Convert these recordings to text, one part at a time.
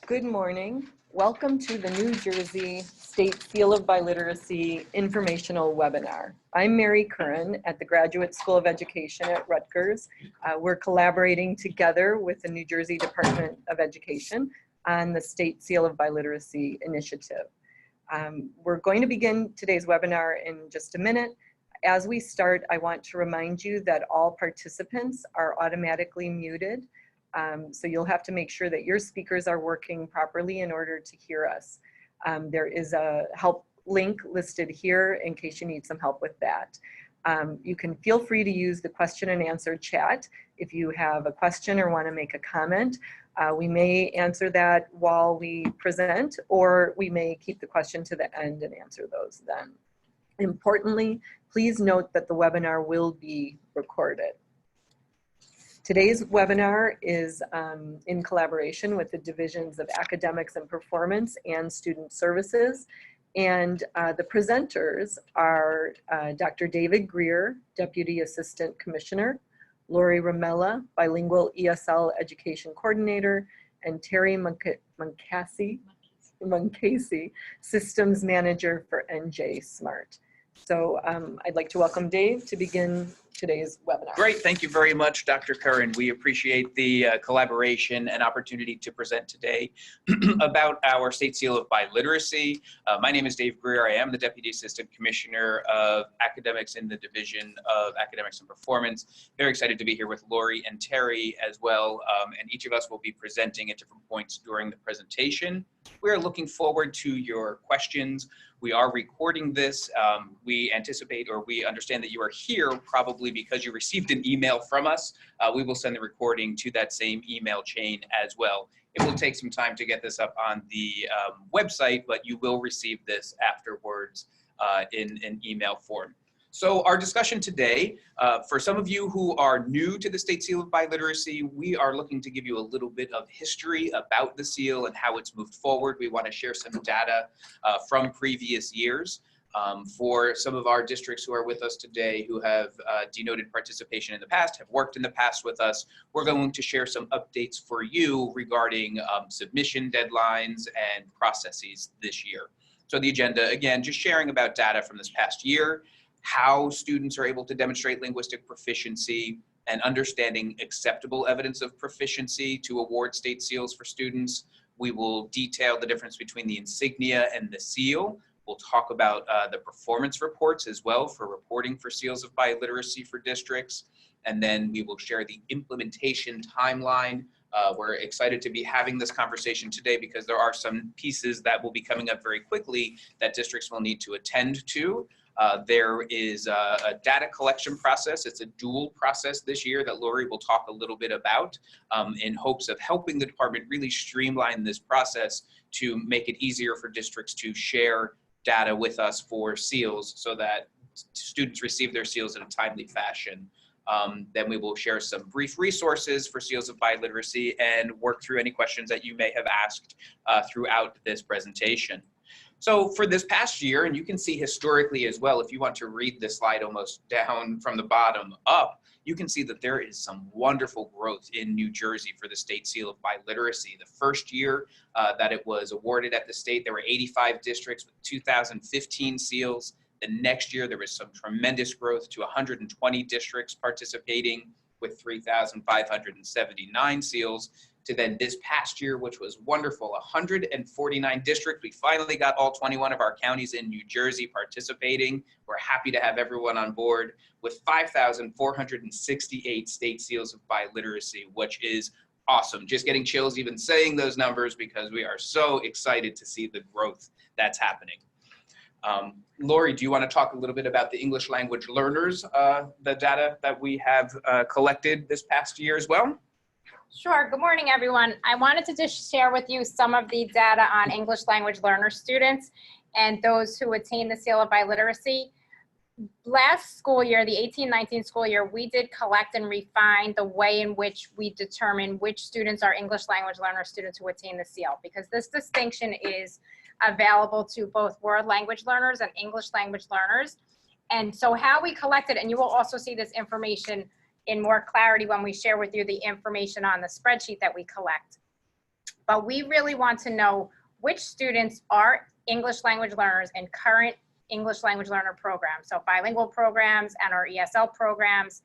Good morning. Welcome to the New Jersey State Seal of Biliteracy informational webinar. I'm Mary Curran at the Graduate School of Education at Rutgers. We're collaborating together with the New Jersey Department of Education on the State Seal of Biliteracy initiative. We're going to begin today's webinar in just a minute. As we start, I want to remind you that all participants are automatically muted. So you'll have to make sure that your speakers are working properly in order to hear us. There is a help link listed here in case you need some help with that. You can feel free to use the question and answer chat if you have a question or want to make a comment. We may answer that while we present, or we may keep the question to the end and answer those then. Importantly, please note that the webinar will be recorded. Today's webinar is in collaboration with the Divisions of Academics and Performance and Student Services. And the presenters are Dr. David Greer, Deputy Assistant Commissioner, Lori Ramella, Bilingual ESL Education Coordinator, and Terry Munkasey, Systems Manager for NJ Smart. So I'd like to welcome Dave to begin today's webinar. Great, thank you very much, Dr. Curran. We appreciate the collaboration and opportunity to present today about our State Seal of Biliteracy. My name is Dave Greer. I am the Deputy Assistant Commissioner of Academics in the Division of Academics and Performance. Very excited to be here with Lori and Terry as well, and each of us will be presenting at different points during the presentation. We are looking forward to your questions. We are recording this. We anticipate, or we understand that you are here probably because you received an email from us. We will send the recording to that same email chain as well. It will take some time to get this up on the website, but you will receive this afterwards in an email form. So our discussion today, for some of you who are new to the State Seal of Biliteracy, we are looking to give you a little bit of history about the seal and how it's moved forward. We want to share some data from previous years. For some of our districts who are with us today who have denoted participation in the past, have worked in the past with us, we're going to share some updates for you regarding submission deadlines and processes this year. So the agenda, again, just sharing about data from this past year, how students are able to demonstrate linguistic proficiency, and understanding acceptable evidence of proficiency to award state seals for students. We will detail the difference between the insignia and the seal. We'll talk about the performance reports as well for reporting for seals of biliteracy for districts. And then we will share the implementation timeline. We're excited to be having this conversation today because there are some pieces that will be coming up very quickly that districts will need to attend to. There is a data collection process. It's a dual process this year that Lori will talk a little bit about in hopes of helping the department really streamline this process to make it easier for districts to share data with us for seals so that students receive their seals in a timely fashion. Then we will share some brief resources for seals of biliteracy and work through any questions that you may have asked throughout this presentation. So for this past year, and you can see historically as well, if you want to read this slide almost down from the bottom up, you can see that there is some wonderful growth in New Jersey for the State Seal of Biliteracy. The first year that it was awarded at the state, there were 85 districts with 2,015 seals. The next year, there was some tremendous growth to 120 districts participating with 3,579 seals. To then this past year, which was wonderful, 149 districts. We finally got all 21 of our counties in New Jersey participating. We're happy to have everyone on board with 5,468 state seals of biliteracy, which is awesome. Just getting chills even saying those numbers because we are so excited to see the growth that's happening. Lori, do you want to talk a little bit about the English language learners, the data that we have collected this past year as well? Sure. Good morning, everyone. I wanted to just share with you some of the data on English language learner students and those who attain the Seal of Biliteracy. Last school year, the 18-19 school year, we did collect and refine the way in which we determine which students are English language learner students who attain the seal, because this distinction is available to both world language learners and English language learners. And so how we collected, and you will also see this information in more clarity when we share with you the information on the spreadsheet that we collect. But we really want to know which students are English language learners in current English language learner programs, so bilingual programs and our ESL programs,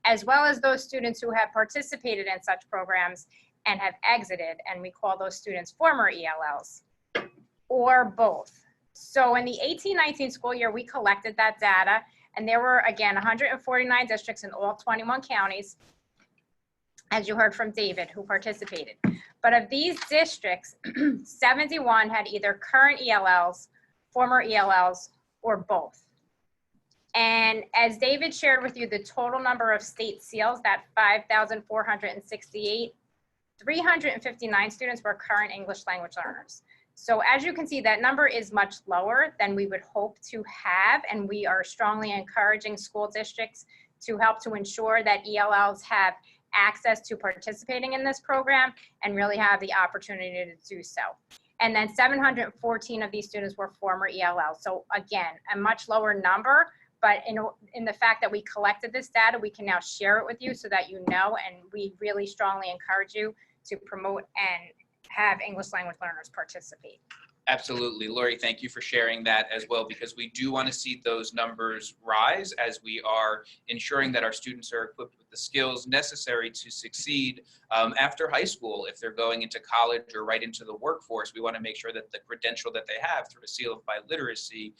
as well as those students who have participated in such programs and have exited, and we call those students former ELLs, or both. So in the 18-19 school year, we collected that data, and there were, again, 149 districts in all 21 counties, as you heard from David, who participated. But of these districts, 71 had either current ELLs, former ELLs, or both. And as David shared with you, the total number of state seals, that 5,468, 359 students were current English language learners. So as you can see, that number is much lower than we would hope to have, and we are strongly encouraging school districts to help to ensure that ELLs have access to participating in this program and really have the opportunity to do so. And then 714 of these students were former ELLs. So again, a much lower number, but in the fact that we collected this data, we can now share it with you so that you know, and we really strongly encourage you to promote and have English language learners participate. Absolutely. Lori, thank you for sharing that as well, because we do want to see those numbers rise as we are ensuring that our students are equipped with the skills necessary to succeed after high school. If they're going into college or right into the workforce, we want to make sure that the credential that they have through a seal of biliteracy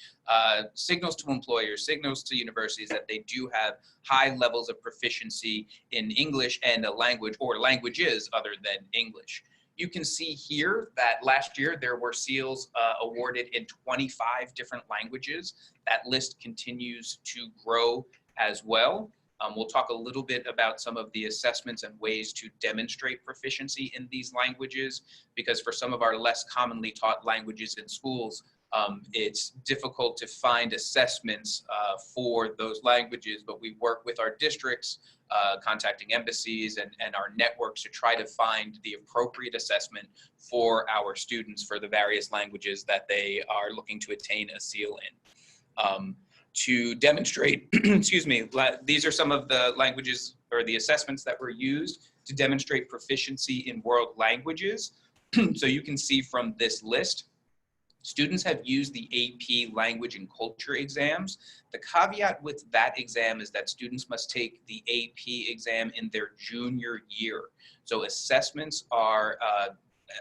signals to employers, signals to universities that they do have high levels of proficiency in English and a language or languages other than English. You can see here that last year there were seals awarded in 25 different languages. That list continues to grow as well. We'll talk a little bit about some of the assessments and ways to demonstrate proficiency in these languages, because for some of our less commonly taught languages in schools, it's difficult to find assessments for those languages, but we work with our districts, contacting embassies and our networks to try to find the appropriate assessment for our students for the various languages that they are looking to attain a seal in. To demonstrate, excuse me, these are some of the languages or the assessments that were used to demonstrate proficiency in world languages. So you can see from this list, students have used the AP language and culture exams. The caveat with that exam is that students must take the AP exam in their junior year. So assessments are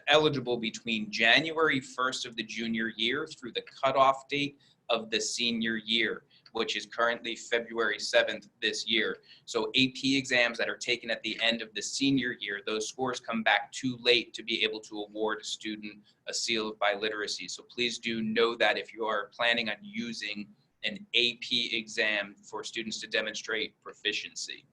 eligible between January 1st of the junior year through the cutoff date of the senior year, which is currently February 7th this year. So AP exams that are taken at the end of the senior year, those scores come back too late to be able to award a student a seal of biliteracy. So please do know that if you are planning on using an AP exam for students to demonstrate proficiency.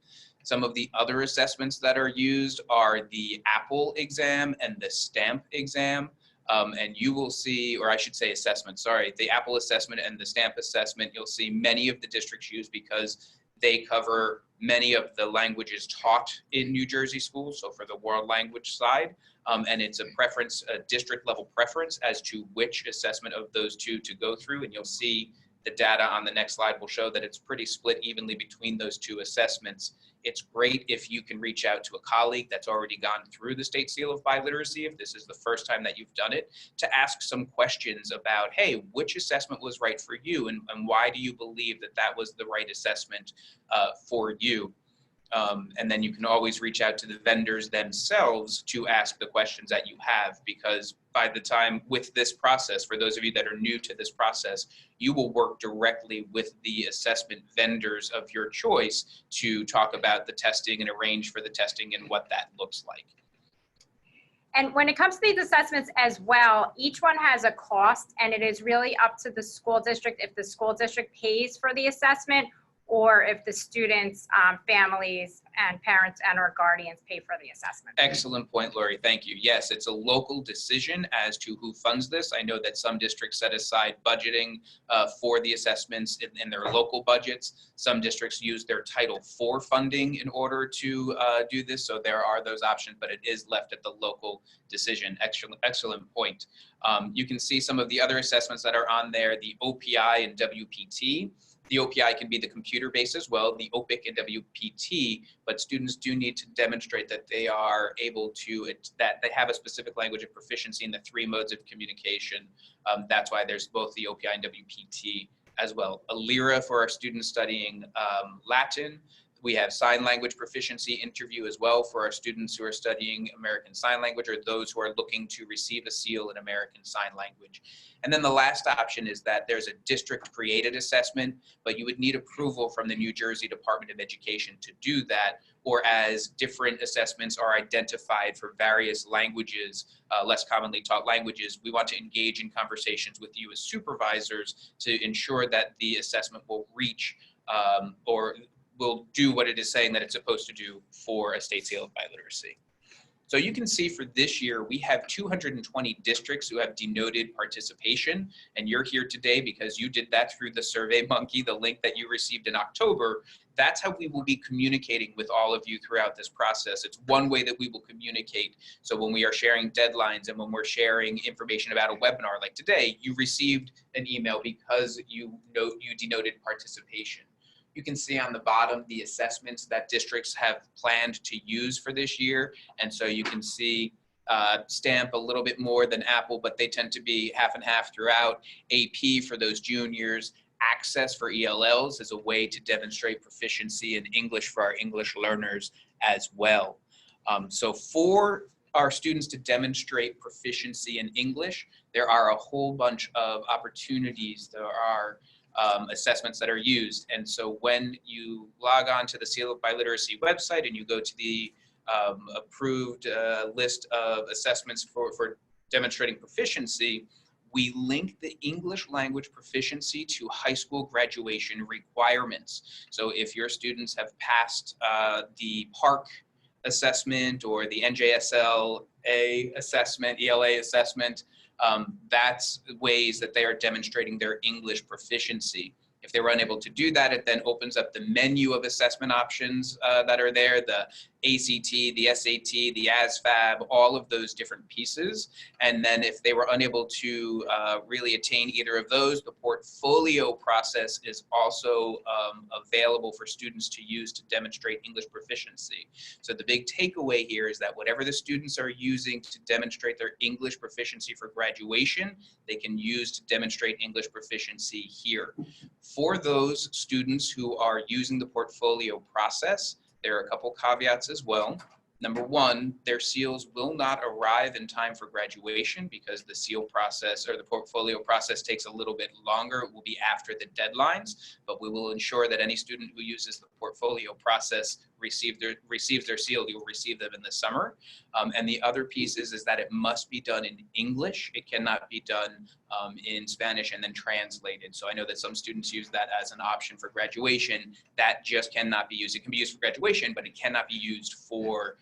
Some of the other assessments that are used are the Apple exam and the STAMP exam. And you will see, or I should say assessment, sorry, the Apple assessment and the STAMP assessment, you'll see many of the districts use because they cover many of the languages taught in New Jersey schools, so for the world language side, and it's a preference, a district level preference as to which assessment of those two to go through, and you'll see the data on the next slide will show that it's pretty split evenly between those two assessments. It's great if you can reach out to a colleague that's already gone through the State Seal of Biliteracy, if this is the first time that you've done it, to ask some questions about, hey, which assessment was right for you, and why do you believe that that was the right assessment for you? And then you can always reach out to the vendors themselves to ask the questions that you have, because by the time with this process, for those of you that are new to this process, you will work directly with the assessment vendors of your choice to talk about the testing and arrange for the testing and what that looks like. And when it comes to these assessments as well, each one has a cost, and it is really up to the school district if the school district pays for the assessment, or if the students, families, and parents and or guardians pay for the assessment. Excellent point, Lori. Thank you. Yes, it's a local decision as to who funds this. I know that some districts set aside budgeting for the assessments in their local budgets. Some districts use their Title IV funding in order to do this, so there are those options, but it is left at the local decision. Excellent point. You can see some of the other assessments that are on there, the OPI and WPT. The OPI can be the computer-based as well, the OPIC and WPT, but students do need to demonstrate that they are able to, that they have a specific language of proficiency in the 3 modes of communication. That's why there's both the OPI and WPT as well. A LIRA for our students studying Latin. We have sign language proficiency interview as well for our students who are studying American Sign Language or those who are looking to receive a seal in American Sign Language. And then the last option is that there's a district created assessment, but you would need approval from the New Jersey Department of Education to do that, or as different assessments are identified for various languages, less commonly taught languages, we want to engage in conversations with you as supervisors to ensure that the assessment will reach or will do what it is saying that it's supposed to do for a state seal of biliteracy. So you can see for this year, we have 220 districts who have denoted participation, and you're here today because you did that through the SurveyMonkey, the link that you received in October. That's how we will be communicating with all of you throughout this process. It's one way that we will communicate. So when we are sharing deadlines and when we're sharing information about a webinar like today, you received an email because you denoted participation. You can see on the bottom the assessments that districts have planned to use for this year. And so you can see STAMP a little bit more than Apple, but they tend to be half and half throughout. AP for those juniors. Access for ELLs is a way to demonstrate proficiency in English for our English learners as well. So for our students to demonstrate proficiency in English, there are a whole bunch of opportunities. There are assessments that are used. And so when you log on to the Seal of Biliteracy website and you go to the approved list of assessments for demonstrating proficiency, we link the English language proficiency to high school graduation requirements. So if your students have passed the PARC assessment or the NJSLA assessment, ELA assessment, that's ways that they are demonstrating their English proficiency. If they were unable to do that, it then opens up the menu of assessment options that are there, the ACT, the SAT, the ASVAB, all of those different pieces. And then if they were unable to really attain either of those, the portfolio process is also available for students to use to demonstrate English proficiency. So the big takeaway here is that whatever the students are using to demonstrate their English proficiency for graduation, they can use to demonstrate English proficiency here. For those students who are using the portfolio process, there are a couple caveats as well. Number one, their seals will not arrive in time for graduation because the seal process or the portfolio process takes a little bit longer. It will be after the deadlines, but we will ensure that any student who uses the portfolio process receives their seal. You will receive them in the summer. And the other piece is that it must be done in English. It cannot be done in Spanish and then translated. So I know that some students use that as an option for graduation. That just cannot be used. It can be used for graduation, but it cannot be used for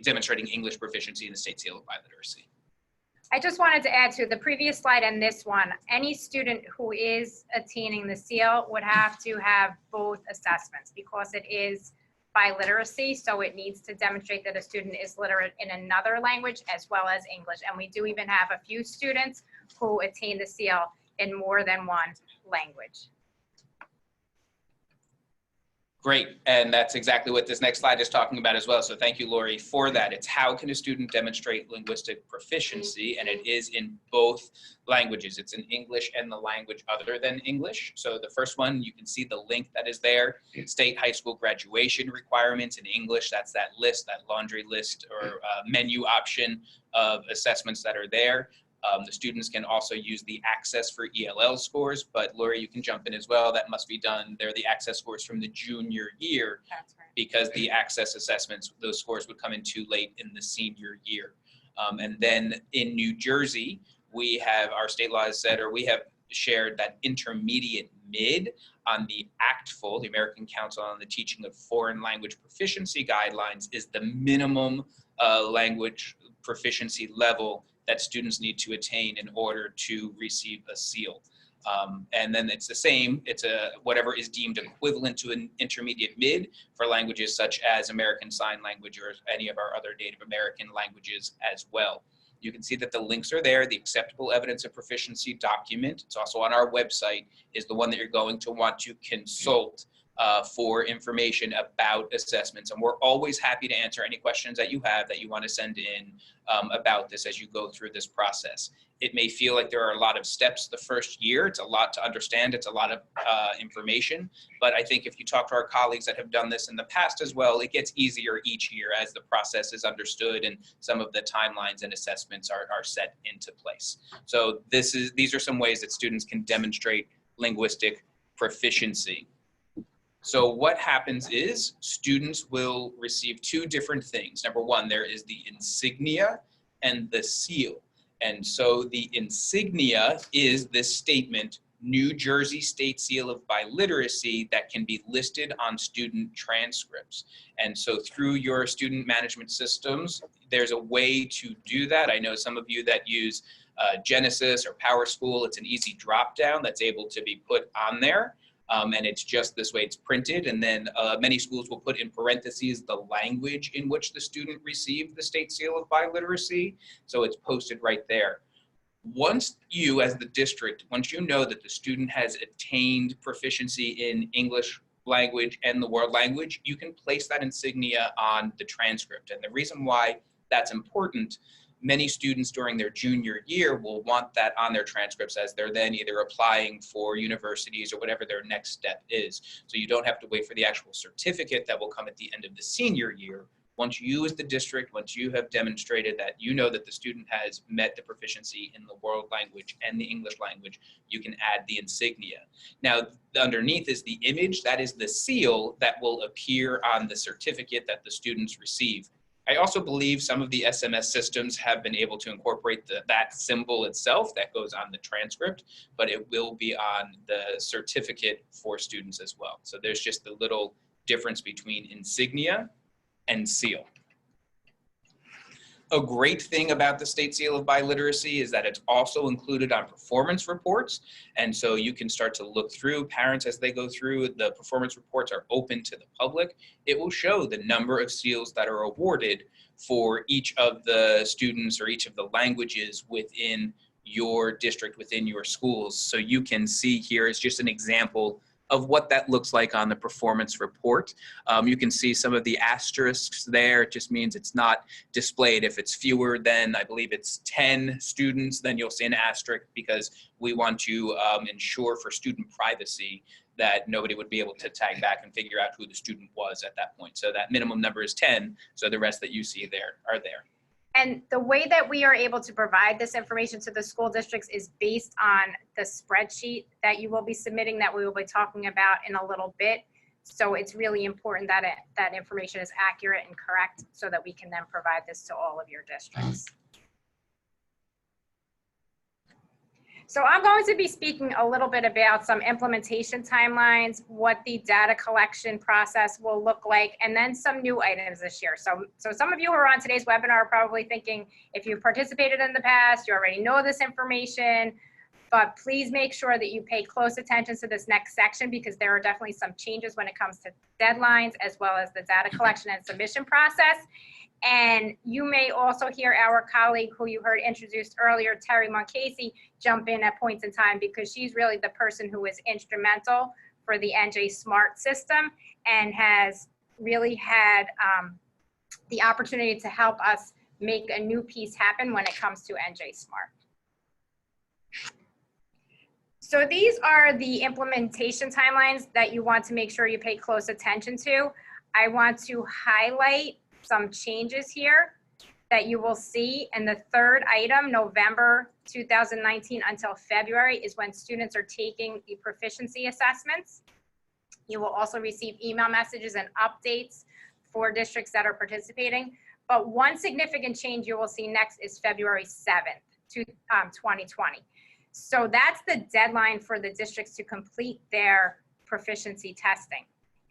demonstrating English proficiency in the state seal of biliteracy. I just wanted to add to the previous slide and this one, any student who is attaining the seal would have to have both assessments because it is biliteracy, so it needs to demonstrate that a student is literate in another language as well as English. And we do even have a few students who attain the seal in more than one language. Great, and that's exactly what this next slide is talking about as well. So thank you, Lori, for that. It's how can a student demonstrate linguistic proficiency, and it is in both languages. It's in English and the language other than English. So the first one, you can see the link that is there, state high school graduation requirements in English. That's that list, that laundry list or menu option of assessments that are there. The students can also use the access for ELL scores, but Lori, you can jump in as well. That must be done. They're the access scores from the junior year. That's right. Because the access assessments, those scores would come in too late in the senior year. And then in New Jersey, we have, our state law has said, or we have shared that intermediate mid on the ACTFL, the American Council on the Teaching of Foreign Language Proficiency Guidelines, is the minimum language proficiency level that students need to attain in order to receive a seal. And then it's the same, it's whatever is deemed equivalent to an intermediate mid for languages such as American Sign Language or any of our other Native American languages as well. You can see that the links are there. The acceptable evidence of proficiency document, it's also on our website, is the one that you're going to want to consult for information about assessments. And we're always happy to answer any questions that you have that you want to send in about this as you go through this process. It may feel like there are a lot of steps the first year. It's a lot to understand. It's a lot of information. But I think if you talk to our colleagues that have done this in the past as well, it gets easier each year as the process is understood and some of the timelines and assessments are set into place. So these are some ways that students can demonstrate linguistic proficiency. So what happens is students will receive two different things. Number one, there is the insignia and the seal. And so the insignia is this statement, New Jersey State Seal of Biliteracy, that can be listed on student transcripts. And so through your student management systems, there's a way to do that. I know some of you that use Genesis or PowerSchool, it's an easy drop down that's able to be put on there. And it's just this way it's printed. And then many schools will put in parentheses the language in which the student received the State Seal of Biliteracy. So it's posted right there. Once you, as the district, once you know that the student has attained proficiency in English language and the world language, you can place that insignia on the transcript. And the reason why that's important, many students during their junior year will want that on their transcripts as they're then either applying for universities or whatever their next step is. So you don't have to wait for the actual certificate that will come at the end of the senior year. Once you as the district, once you have demonstrated that you know that the student has met the proficiency in the world language and the English language, you can add the insignia. Now, underneath is the image, that is the seal that will appear on the certificate that the students receive. I also believe some of the SMS systems have been able to incorporate that symbol itself that goes on the transcript, but it will be on the certificate for students as well. So there's just a little difference between insignia and seal. A great thing about the State Seal of Biliteracy is that it's also included on performance reports. And so you can start to look through, parents as they go through, the performance reports are open to the public. It will show the number of seals that are awarded for each of the students or each of the languages within your district, within your schools. So you can see here is just an example of what that looks like on the performance report. You can see some of the asterisks there. It just means it's not displayed. If it's fewer than, I believe it's 10 students, then you'll see an asterisk because we want to ensure for student privacy that nobody would be able to tag back and figure out who the student was at that point. So that minimum number is 10, so the rest that you see there are there. And the way that we are able to provide this information to the school districts is based on the spreadsheet that you will be submitting that we will be talking about in a little bit. So it's really important that that information is accurate and correct so that we can then provide this to all of your districts. So I'm going to be speaking a little bit about some implementation timelines, what the data collection process will look like, and then some new items this year. So some of you who are on today's webinar are probably thinking, if you've participated in the past, you already know this information, but please make sure that you pay close attention to this next section because there are definitely some changes when it comes to deadlines as well as the data collection and submission process. And you may also hear our colleague who you heard introduced earlier, Terry Moncasey, jump in at points in time because she's really the person who is instrumental for the NJ SMART system and has really had the opportunity to help us make a new piece happen when it comes to NJ SMART. So these are the implementation timelines that you want to make sure you pay close attention to. I want to highlight some changes here that you will see. And the third item, November 2019 until February, is when students are taking the proficiency assessments. You will also receive email messages and updates for districts that are participating. But one significant change you will see next is February 7th, 2020. So that's the deadline for the districts to complete their proficiency testing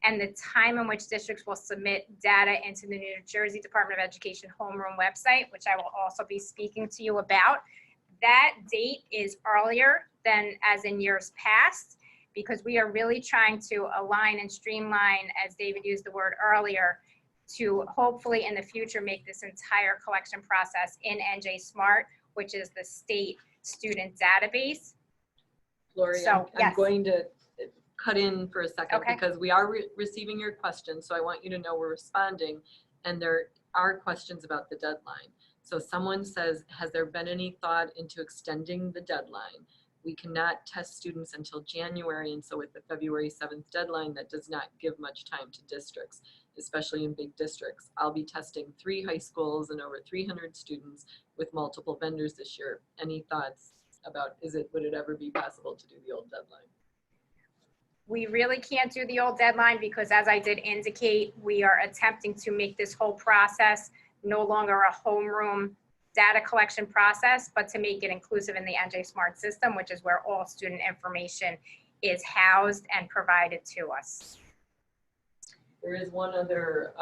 and the time in which districts will submit data into the New Jersey Department of Education homeroom website, which I will also be speaking to you about. That date is earlier than as in years past because we are really trying to align and streamline, as David used the word earlier, to hopefully in the future make this entire collection process in NJ Smart, which is the state student database. Lori, So, I'm yes. going to cut in for a second Okay. because we are receiving your questions. So I want you to know we're responding, and there are questions about the deadline. So someone says, has there been any thought into extending the deadline? We cannot test students until January, and so with the February 7th deadline, that does not give much time to districts, especially in big districts. I'll be testing 3 high schools and over 300 students with multiple vendors this year. Any thoughts about, would it ever be possible to do the old deadline? We really can't do the old deadline because, as I did indicate, we are attempting to make this whole process no longer a homeroom data collection process, but to make it inclusive in the NJ Smart system, which is where all student information is housed and provided to us. There is one other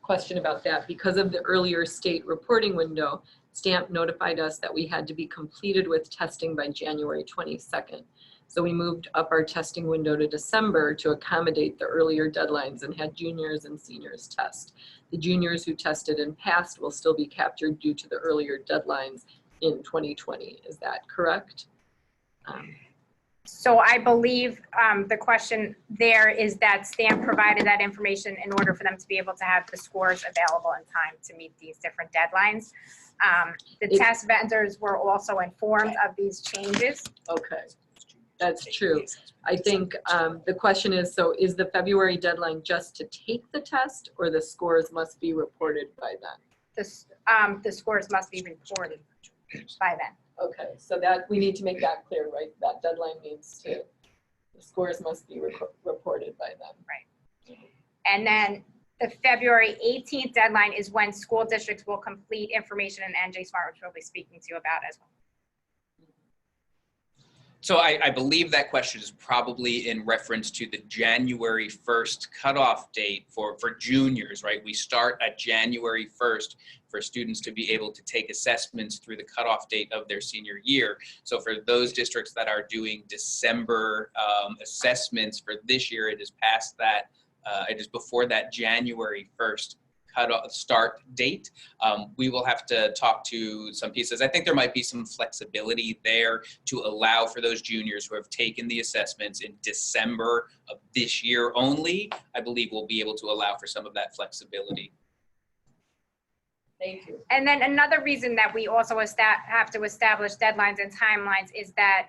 question about that. Because of the earlier state reporting window, STAMP notified us that we had to be completed with testing by January 22nd. So we moved up our testing window to December to accommodate the earlier deadlines and had juniors and seniors test. The juniors who tested and passed will still be captured due to the earlier deadlines in 2020. Is that correct? So I believe the question there is that STAMP provided that information in order for them to be able to have the scores available in time to meet these different deadlines. The test vendors were also informed of these changes. Okay. That's true. I think the question is, so is the February deadline just to take the test, or the scores must be reported by then? The scores must be reported by then. Okay, so that we need to make that clear, right? That deadline means the scores must be reported by then. Right. And then the February 18th deadline is when school districts will complete information in NJ Smart, which we'll be speaking to you about as well. So I believe that question is probably in reference to the January 1st cutoff date for juniors, right? We start at January 1st for students to be able to take assessments through the cutoff date of their senior year. So for those districts that are doing December assessments for this year, it is past that, it is before that January 1st start date. We will have to talk to some pieces. I think there might be some flexibility there to allow for those juniors who have taken the assessments in December of this year only. I believe we'll be able to allow for some of that flexibility. Thank you. And then another reason that we also have to establish deadlines and timelines is that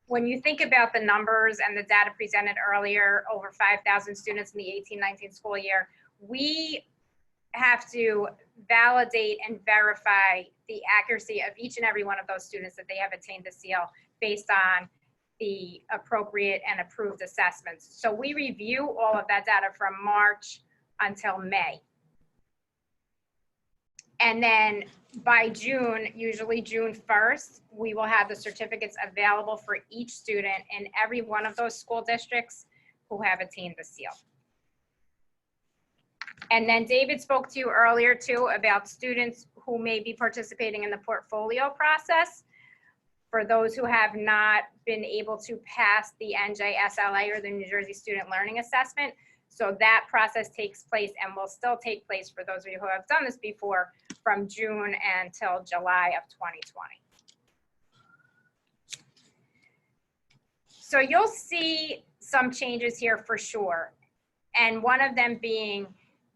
when you think about the numbers and the data presented earlier, over 5,000 students in the 18-19 school year, we have to validate and verify the accuracy of each and every one of those students that they have attained the seal based on the appropriate and approved assessments. So we review all of that data from March until May. And then by June, usually June 1st, we will have the certificates available for each student in every one of those school districts who have attained the seal. And then David spoke to you earlier too about students who may be participating in the portfolio process. For those who have not been able to pass the NJSLA or the New Jersey Student Learning Assessment. So that process takes place and will still take place for those of you who have done this before from June until July of 2020. So you'll see some changes here for sure. And one of them being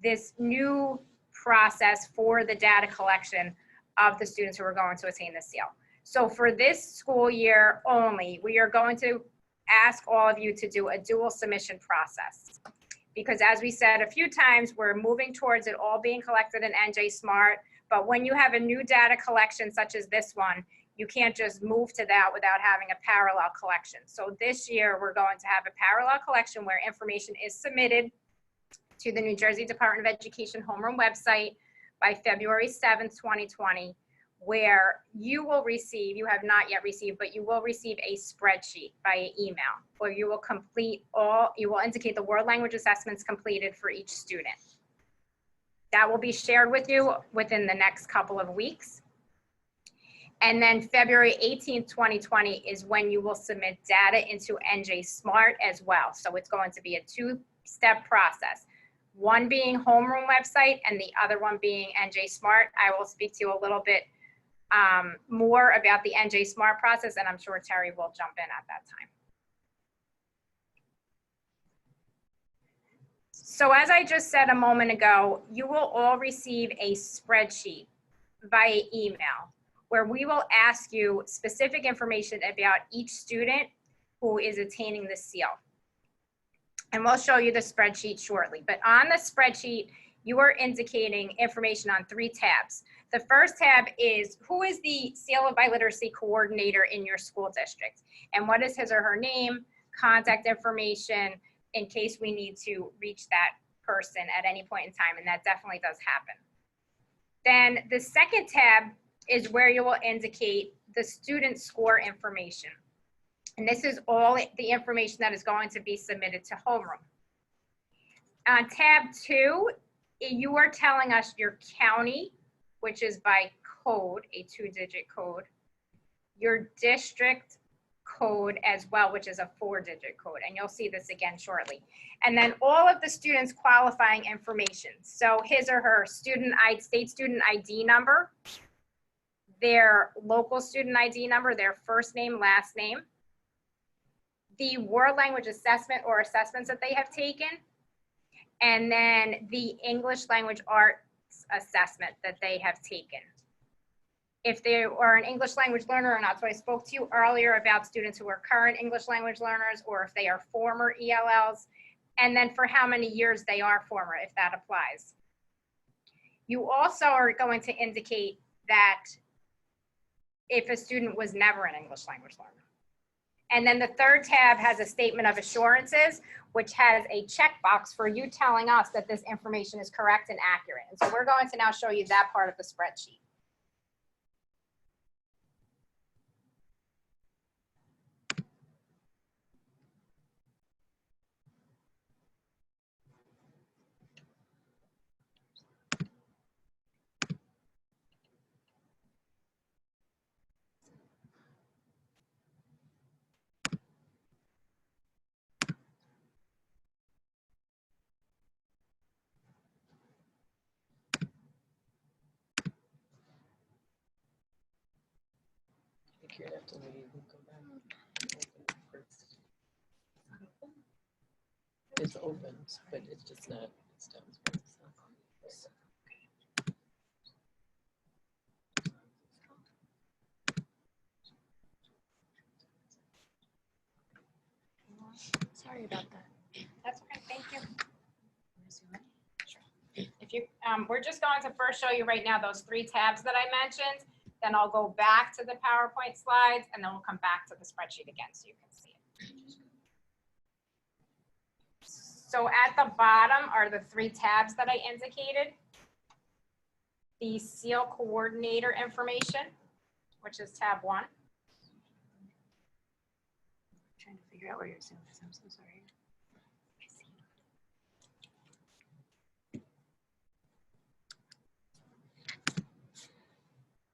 this new process for the data collection of the students who are going to attain the seal. So for this school year only, we are going to ask all of you to do a dual submission process. Because as we said a few times, we're moving towards it all being collected in NJ Smart, but when you have a new data collection such as this one, you can't just move to that without having a parallel collection. So this year, we're going to have a parallel collection where information is submitted to the New Jersey Department of Education homeroom website by February 7th, 2020, where you will receive, you have not yet received, but you will receive a spreadsheet via email where you will complete you will indicate the world language assessments completed for each student. That will be shared with you within the next couple of weeks. And then February 18th, 2020 is when you will submit data into NJ Smart as well. So it's going to be a two-step process. one being homeroom website and the other one being NJ Smart. I will speak to you a little bit more about the NJ Smart process, and I'm sure Terry will jump in at that time. So as I just said a moment ago, you will all receive a spreadsheet via email where we will ask you specific information about each student who is attaining the seal. And we'll show you the spreadsheet shortly. But on the spreadsheet, you are indicating information on 3 tabs. The first tab is who is the Seal of Biliteracy coordinator in your school district, and what is his or her name, contact information, in case we need to reach that person at any point in time, and that definitely does happen. Then the second tab is where you will indicate the student score information. And this is all the information that is going to be submitted to homeroom. On tab 2, you are telling us your county, which is by code, a 2-digit code, your district code as well, which is a 4-digit code, and you'll see this again shortly. And then all of the students' qualifying information. So his or her state student ID number, their local student ID number, their first name, last name, the world language assessment or assessments that they have taken, and then the English language arts assessment that they have taken. If they are an English language learner or not, so I spoke to you earlier about students who are current English language learners, or if they are former ELLs, and then for how many years they are former, if that applies. You also are going to indicate that if a student was never an English language learner. And then the third tab has a statement of assurances, which has a checkbox for you telling us that this information is correct and accurate. And so we're going to now show you that part of the spreadsheet. You're gonna have to leave and go back. Open it first. It's open, but it's just not, it's downstairs. Sorry about that. That's okay, thank you. Sure. If you, we're just going to first show you right now those 3 tabs that I mentioned. Then I'll go back to the PowerPoint slides, and then we'll come back to the spreadsheet again so you can see it. So at the bottom are the 3 tabs that I indicated. The SEAL coordinator information, which is tab 1. Trying to figure out where you're seeing this. I'm so sorry.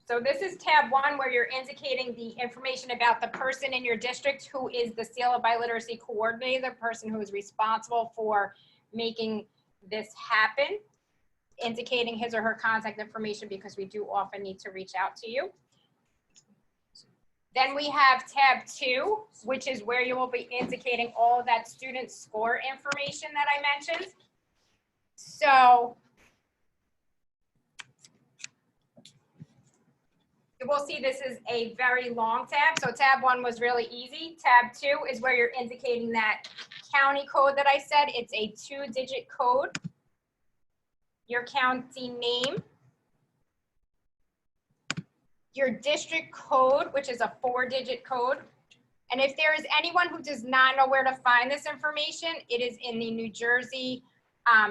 So this is tab 1, where you're indicating the information about the person in your district who is the Seal of Biliteracy coordinator, the person who is responsible for making this happen, indicating his or her contact information, because we do often need to reach out to you. Then we have tab 2, which is where you will be indicating all of that student score information that I mentioned. So you will see this is a very long tab. So tab 1 was really easy. Tab 2 is where you're indicating that county code that I said. It's a 2-digit code. Your county name. Your district code, which is a 4-digit code. And if there is anyone who does not know where to find this information, it is in the New Jersey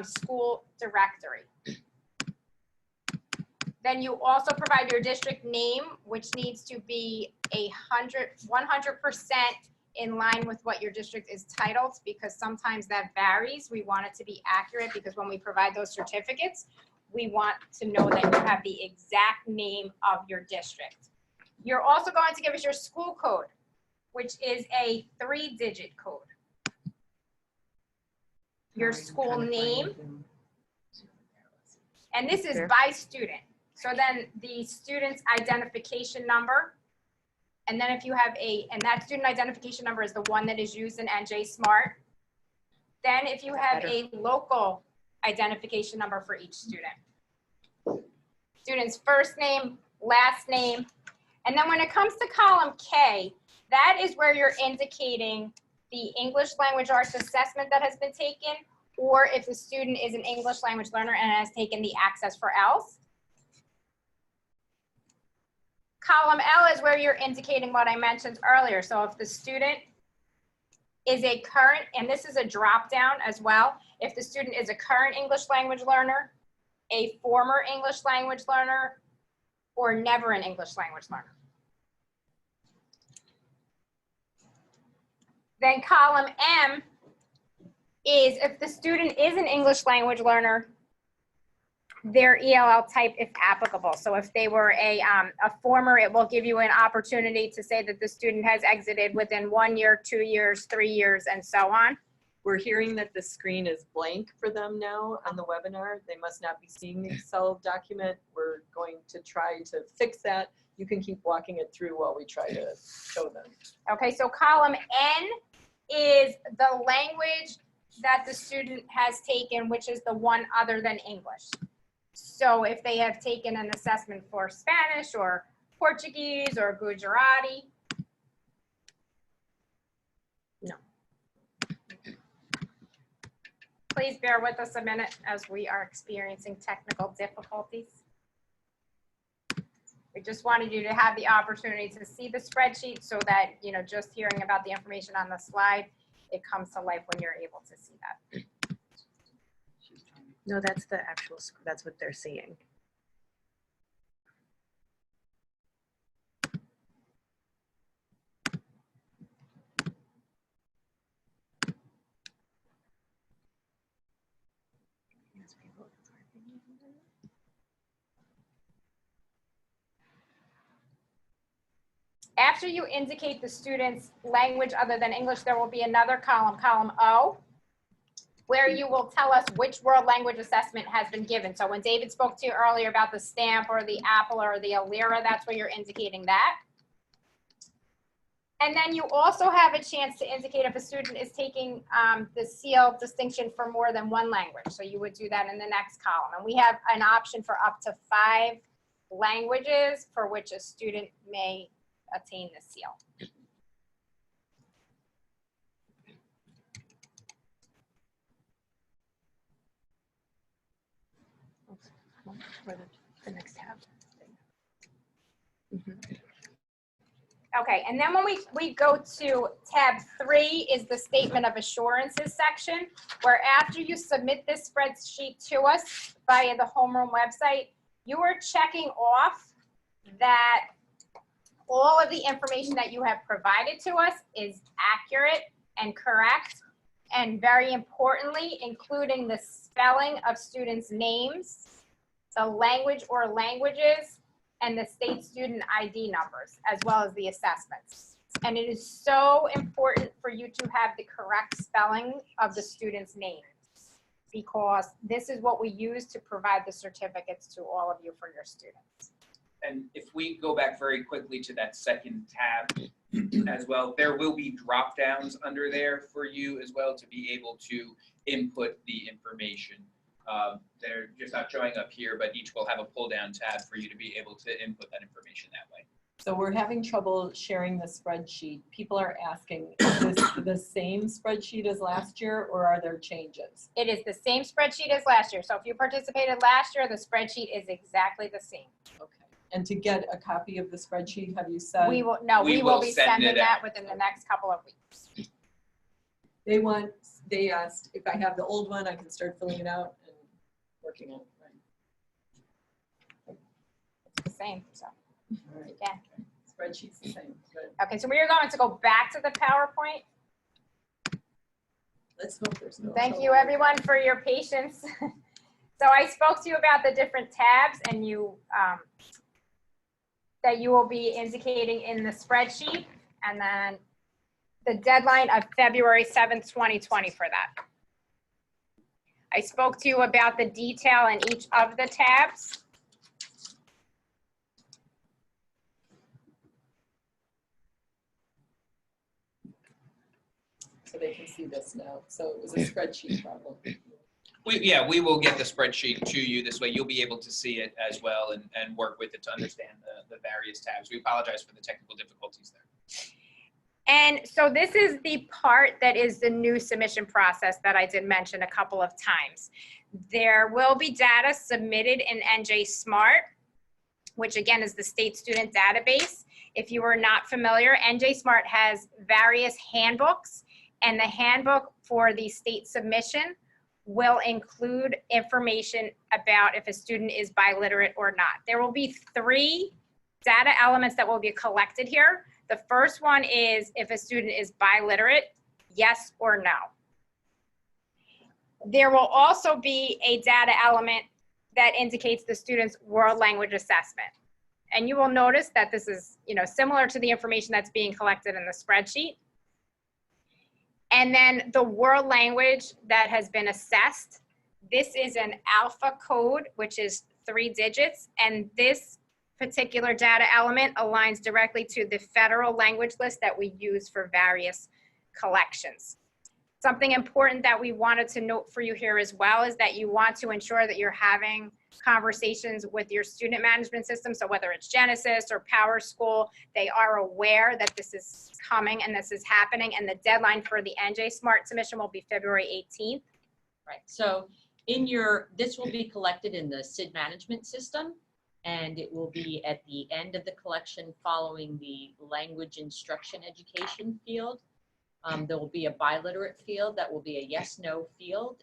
school directory. Then you also provide your district name, which needs to be 100% in line with what your district is titled, because sometimes that varies. We want it to be accurate, because when we provide those certificates, we want to know that you have the exact name of your district. You're also going to give us your school code, which is a 3-digit code. Your school name, And this is Fair. by student. So then the student's identification number, and then if you have and that student identification number is the one that is used in NJ Smart. Then if you have a local identification number for each student. Student's first name, last name, and then when it comes to column K, that is where you're indicating the English language arts assessment that has been taken, or if the student is an English language learner and has taken the Access for ELS. Column L is where you're indicating what I mentioned earlier. So if the student is a current, and this is a drop down as well, if the student is a current English language learner, a former English language learner, or never an English language learner. Then column M is if the student is an English language learner, their ELL type if applicable. So if they were a former, it will give you an opportunity to say that the student has exited within 1 year, 2 years, 3 years, and so on. We're hearing that the screen is blank for them now on the webinar. They must not be seeing the Excel document. We're going to try to fix that. You can keep walking it through while we try to show them. Okay, so column N is the language that the student has taken, which is the one other than English. So if they have taken an assessment for Spanish or Portuguese or Gujarati. No. Please bear with us a minute as we are experiencing technical difficulties. We just wanted you to have the opportunity to see the spreadsheet so that, you know, just hearing about the information on the slide, it comes to life when you're able to see that. No, that's the actual, that's what they're seeing. After you indicate the student's language other than English, there will be another column, column O, where you will tell us which world language assessment has been given. So when David spoke to you earlier about the stamp or the apple or the Alira, that's where you're indicating that. And then you also have a chance to indicate if a student is taking the seal distinction for more than one language. So you would do that in the next column. And we have an option for up to 5 languages for which a student may attain the seal. For the next tab. Okay, and then when we go to tab 3 is the statement of assurances section, where after you submit this spreadsheet to us via the homeroom website, you are checking off that all of the information that you have provided to us is accurate and correct, and very importantly, including the spelling of students' names, the language or languages, and the state student ID numbers, as well as the assessments. And it is so important for you to have the correct spelling of the students' names, because this is what we use to provide the certificates to all of you for your students. And if we go back very quickly to that second tab as well, there will be drop downs under there for you as well to be able to input the information. They're just not showing up here, but each will have a pull down tab for you to be able to input that information that way. So we're having trouble sharing the spreadsheet. People are asking, is this the same spreadsheet as last year, or are there changes? It is the same spreadsheet as last year. So if you participated last year, the spreadsheet is exactly the same. Okay. And to get a copy of the spreadsheet, have you said? We will be send sending it that out. within the next couple of weeks. They asked if I have the old one, I can start filling it out and working on it. Right. It's the same, so All right. again. Spreadsheet's the same. Good. Okay, so we are going to go back to the PowerPoint. Let's hope there's no Thank you trouble. everyone for your patience. So I spoke to you about the different tabs and you that you will be indicating in the spreadsheet, and then the deadline of February 7th, 2020 for that. I spoke to you about the detail in each of the tabs. So they can see this now. So it was a spreadsheet problem. We will get the spreadsheet to you. This way you'll be able to see it as well and work with it to understand the various tabs. We apologize for the technical difficulties there. And so this is the part that is the new submission process that I did mention a couple of times. There will be data submitted in NJ Smart, which again is the state student database. If you are not familiar, NJ Smart has various handbooks, and the handbook for the state submission will include information about if a student is biliterate or not. There will be 3 data elements that will be collected here. The first one is if a student is biliterate, yes or no. There will also be a data element that indicates the student's world language assessment. And you will notice that this is, similar to the information that's being collected in the spreadsheet. And then the world language that has been assessed, this is an alpha code, which is 3 digits. And this particular data element aligns directly to the federal language list that we use for various collections. Something important that we wanted to note for you here as well is that you want to ensure that you're having conversations with your student management system. So whether it's Genesis or Power School, they are aware that this is coming and this is happening. And the deadline for the NJ Smart submission will be February 18th. Right, so this will be collected in the SID management system, and it will be at the end of the collection following the language instruction education field. There will be a biliterate field that will be a yes, no field.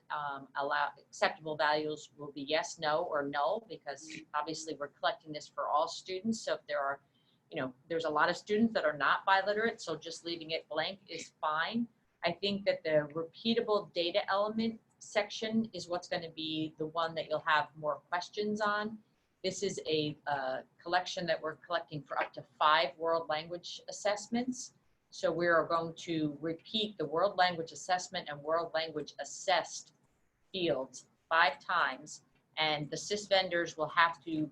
Acceptable values will be yes, no, or null, because obviously we're collecting this for all students. So if there are, there's a lot of students that are not biliterate, so just leaving it blank is fine. I think that the repeatable data element section is what's going to be the one that you'll have more questions on. This is a collection that we're collecting for up to 5 world language assessments. So we are going to repeat the world language assessment and world language assessed fields 5 times. And the SIS vendors will have to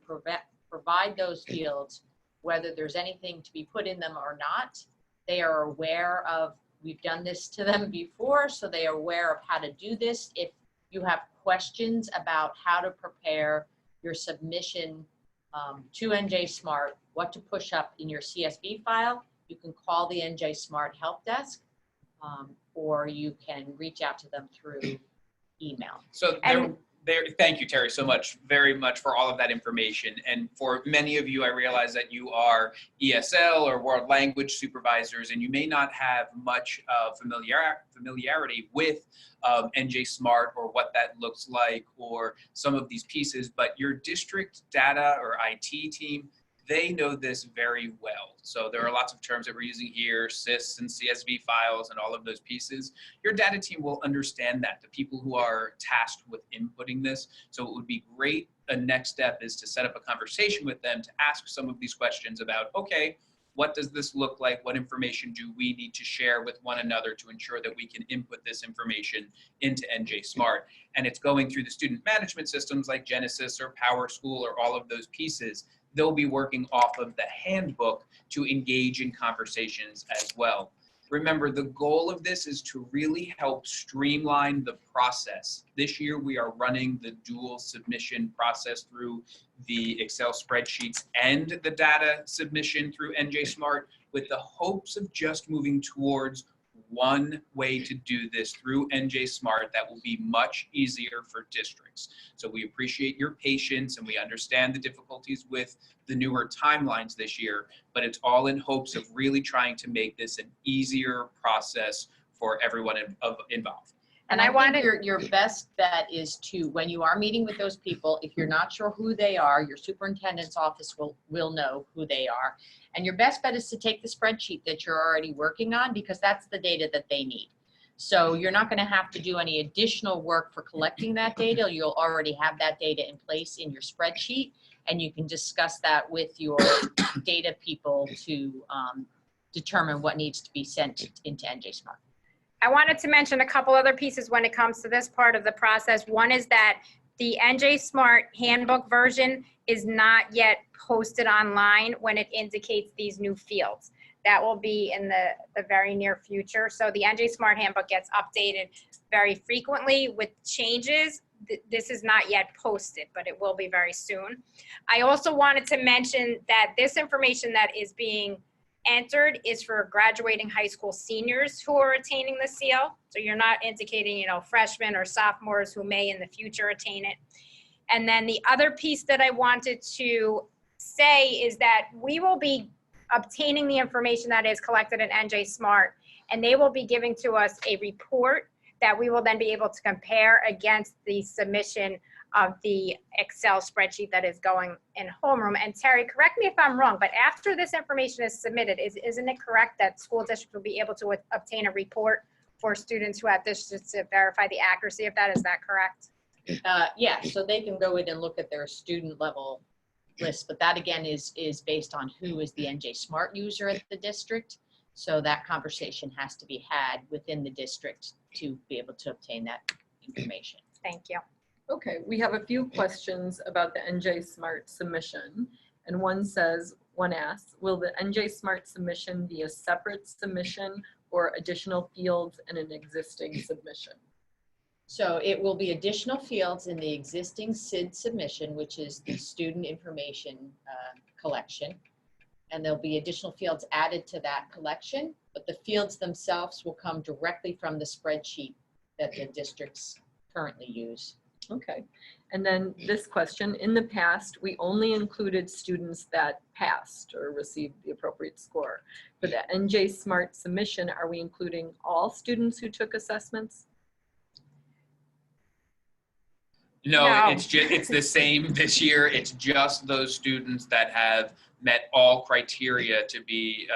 provide those fields, whether there's anything to be put in them or not. They are aware of, we've done this to them before, so they are aware of how to do this. If you have questions about how to prepare your submission to NJ Smart, what to push up in your CSV file, you can call the NJ Smart help desk, or you can reach out to them through email. So thank you, Terry, so much, very much for all of that information. And for many of you, I realize that you are ESL or world language supervisors, and you may not have much familiarity with NJ Smart or what that looks like or some of these pieces, but your district data or IT team, they know this very well. So there are lots of terms that we're using here, SIS and CSV files and all of those pieces. Your data team will understand that, the people who are tasked with inputting this. So it would be great. A next step is to set up a conversation with them to ask some of these questions about, okay, what does this look like? What information do we need to share with one another to ensure that we can input this information into NJ Smart? And it's going through the student management systems like Genesis or Power School or all of those pieces. They'll be working off of the handbook to engage in conversations as well. Remember, the goal of this is to really help streamline the process. This year, we are running the dual submission process through the Excel spreadsheets and the data submission through NJ Smart, with the hopes of just moving towards one way to do this through NJ Smart that will be much easier for districts. So we appreciate your patience and we understand the difficulties with the newer timelines this year, but it's all in hopes of really trying to make this an easier process for everyone involved. And I think your best bet is to, when you are meeting with those people, if you're not sure who they are, your superintendent's office will know who they are. And your best bet is to take the spreadsheet that you're already working on, because that's the data that they need. So you're not going to have to do any additional work for collecting that data. You'll already have that data in place in your spreadsheet, and you can discuss that with your data people to determine what needs to be sent into NJ Smart. I wanted to mention a couple other pieces when it comes to this part of the process. One is that the NJ Smart handbook version is not yet posted online when it indicates these new fields. That will be in the very near future. So the NJ Smart handbook gets updated very frequently with changes. This is not yet posted, but it will be very soon. I also wanted to mention that this information that is being entered is for graduating high school seniors who are attaining the seal. So you're not indicating, you know, freshmen or sophomores who may in the future attain it. And then the other piece that I wanted to say is that we will be obtaining the information that is collected in NJ Smart, and they will be giving to us a report that we will then be able to compare against the submission of the Excel spreadsheet that is going in homeroom. And Terry, correct me if I'm wrong, but after this information is submitted, isn't it correct that school districts will be able to obtain a report for students who have this just to verify the accuracy of that? Is that correct? Yeah, so they can go in and look at their student level list, but that again is based on who is the NJ Smart user at the district. So that conversation has to be had within the district to be able to obtain that information. Thank you. Okay, we have a few questions about the NJ Smart submission. And one asks, will the NJ Smart submission be a separate submission or additional fields in an existing submission? So it will be additional fields in the existing SID submission, which is the student information collection. And there'll be additional fields added to that collection, but the fields themselves will come directly from the spreadsheet that the districts currently use. Okay, and then this question, in the past, we only included students that passed or received the appropriate score. For the NJ Smart submission, are we including all students who took assessments? No, No. it's the same this year. It's just those students that have met all criteria to be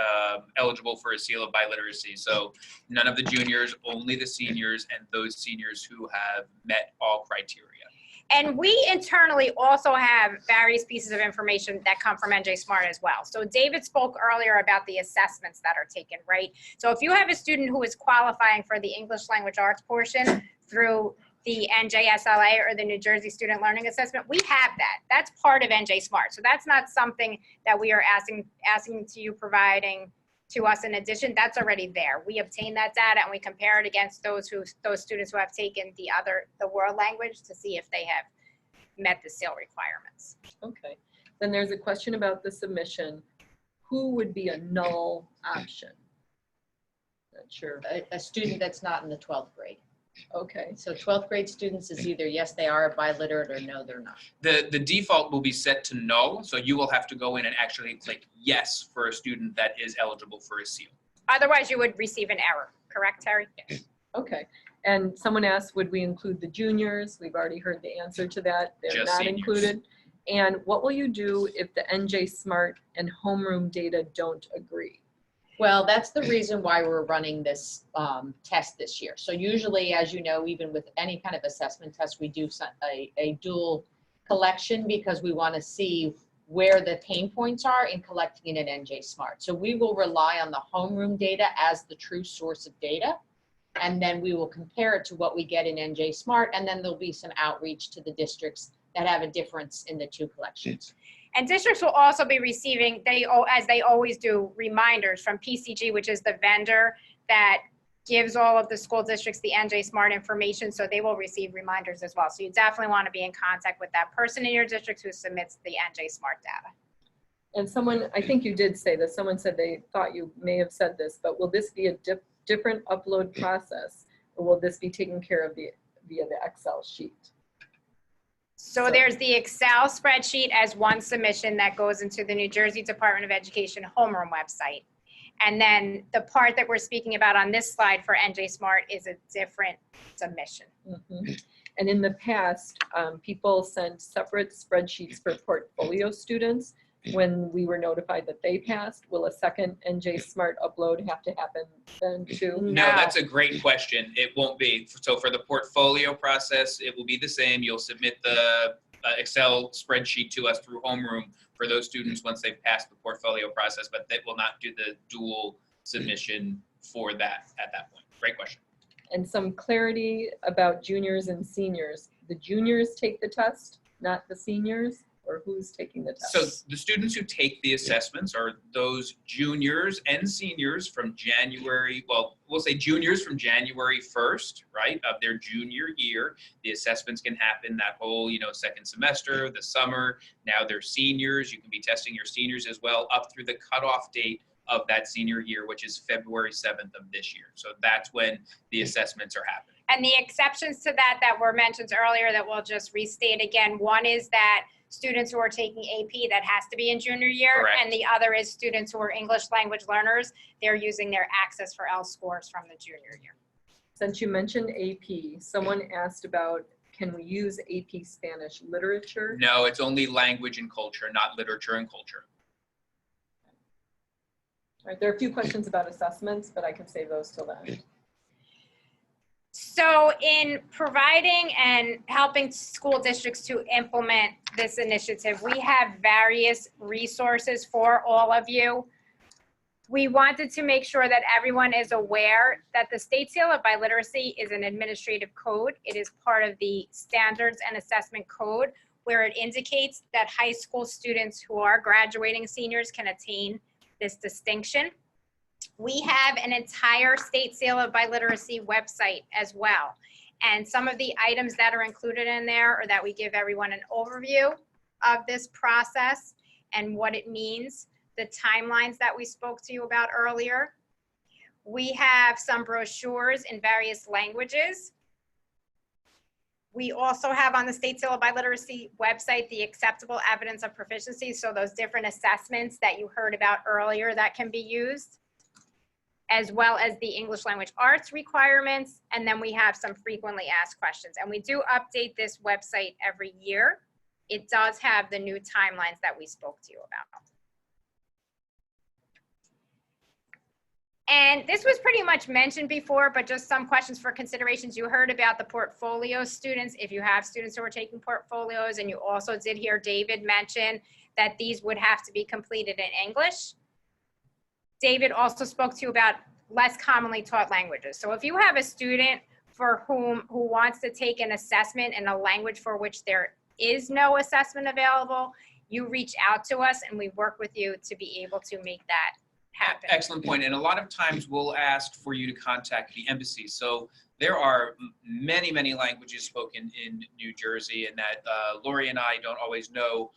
eligible for a seal of biliteracy. So none of the juniors, only the seniors, and those seniors who have met all criteria. And we internally also have various pieces of information that come from NJ Smart as well. So David spoke earlier about the assessments that are taken, right? So if you have a student who is qualifying for the English Language Arts portion through the NJSLA or the New Jersey Student Learning Assessment, we have that. That's part of NJ Smart. So that's not something that we are asking to you providing to us in addition. That's already there. We obtain that data and we compare it against those students who have taken the world language to see if they have met the seal requirements. Okay, then there's a question about the submission. Who would be a null option? Not sure. A student that's not in the 12th grade. Okay, So 12th grade students is either yes, they are biliterate, or no, they're not. The default will be set to no, so you will have to go in and actually click yes for a student that is eligible for a seal. Otherwise, you would receive an error, correct, Terry? Yes. okay. And someone asked, would we include the juniors? We've already heard the answer to that. They're Just not seniors. included. And what will you do if the NJ Smart and homeroom data don't agree? Well, that's the reason why we're running this test this year. So usually, as you know, even with any kind of assessment test, we do a dual collection because we want to see where the pain points are in collecting it in NJ Smart. So we will rely on the homeroom data as the true source of data, and then we will compare it to what we get in NJ Smart, and then there'll be some outreach to the districts that have a difference in the two collections. And districts will also be receiving, as they always do, reminders from PCG, which is the vendor that gives all of the school districts the NJ Smart information, so they will receive reminders as well. So you definitely want to be in contact with that person in your district who submits the NJ Smart data. And someone, I think you did say this, someone said they thought you may have said this, but will this be a different upload process, or will this be taken care of via the Excel sheet? So there's the Excel spreadsheet as one submission that goes into the New Jersey Department of Education homeroom website. And then the part that we're speaking about on this slide for NJ Smart is a different submission. Mm-hmm. And in the past, people sent separate spreadsheets for portfolio students when we were notified that they passed. Will a second NJ Smart upload have to happen then too? No, that's a great question. It won't be. So for the portfolio process, it will be the same. You'll submit the Excel spreadsheet to us through homeroom for those students once they've passed the portfolio process, but they will not do the dual submission for that at that point. Great question. And some clarity about juniors and seniors. The juniors take the test, not the seniors, or who's taking the test? So the students who take the assessments are those juniors and seniors from January, well, we'll say juniors from January 1st, right, of their junior year. The assessments can happen that whole, second semester, the summer. Now they're seniors. You can be testing your seniors as well up through the cutoff date of that senior year, which is February 7th of this year. So that's when the assessments are happening. And the exceptions to that were mentioned earlier that we'll just restate again. One is that students who are taking AP, that has to be in junior year. Correct. And the other is students who are English language learners. They're using their Access for L scores from the junior year. Since you mentioned AP, someone asked about, can we use AP Spanish literature? No, it's only language and culture, not literature and culture. All right, there are a few questions about assessments, but I can save those till then. So in providing and helping school districts to implement this initiative, we have various resources for all of you. We wanted to make sure that everyone is aware that the State Seal of Biliteracy is an administrative code. It is part of the Standards and Assessment Code, where it indicates that high school students who are graduating seniors can attain this distinction. We have an entire State Seal of Biliteracy website as well. And some of the items that are included in there are that we give everyone an overview of this process and what it means, the timelines that we spoke to you about earlier. We have some brochures in various languages. We also have on the State Seal of Biliteracy website the acceptable evidence of proficiency, so those different assessments that you heard about earlier that can be used, as well as the English language arts requirements, and then we have some frequently asked questions. And we do update this website every year. It does have the new timelines that we spoke to you about. And this was pretty much mentioned before, but just some questions for considerations. You heard about the portfolio students. If you have students who are taking portfolios, and you also did hear David mention that these would have to be completed in English. David also spoke to you about less commonly taught languages. So if you have a student who wants to take an assessment in a language for which there is no assessment available, you reach out to us and we work with you to be able to make that happen. Excellent point. And a lot of times we'll ask for you to contact the embassy. So there are many, many languages spoken in New Jersey, and that Lori and I don't always know,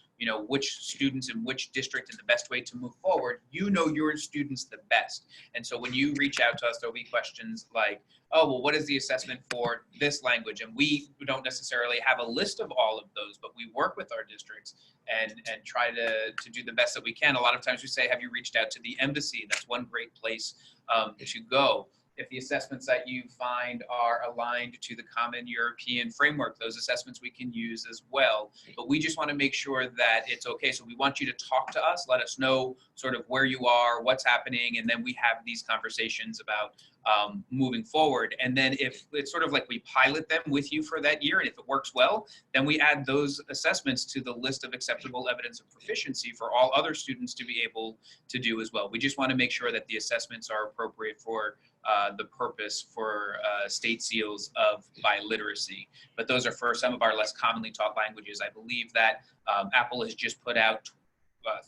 which students in which district and the best way to move forward. You know your students the best. And so when you reach out to us, there'll be questions like, oh, well, what is the assessment for this language? And we don't necessarily have a list of all of those, but we work with our districts and try to do the best that we can. A lot of times we say, have you reached out to the embassy? That's one great place to go. If the assessments that you find are aligned to the Common European Framework, those assessments we can use as well. But we just want to make sure that it's okay. So we want you to talk to us, let us know sort of where you are, what's happening, and then we have these conversations about moving forward. And then if it's sort of like we pilot them with you for that year, and if it works well, then we add those assessments to the list of acceptable evidence of proficiency for all other students to be able to do as well. We just want to make sure that the assessments are appropriate for the purpose for state seals of biliteracy. But those are for some of our less commonly taught languages. I believe that Apple has just put out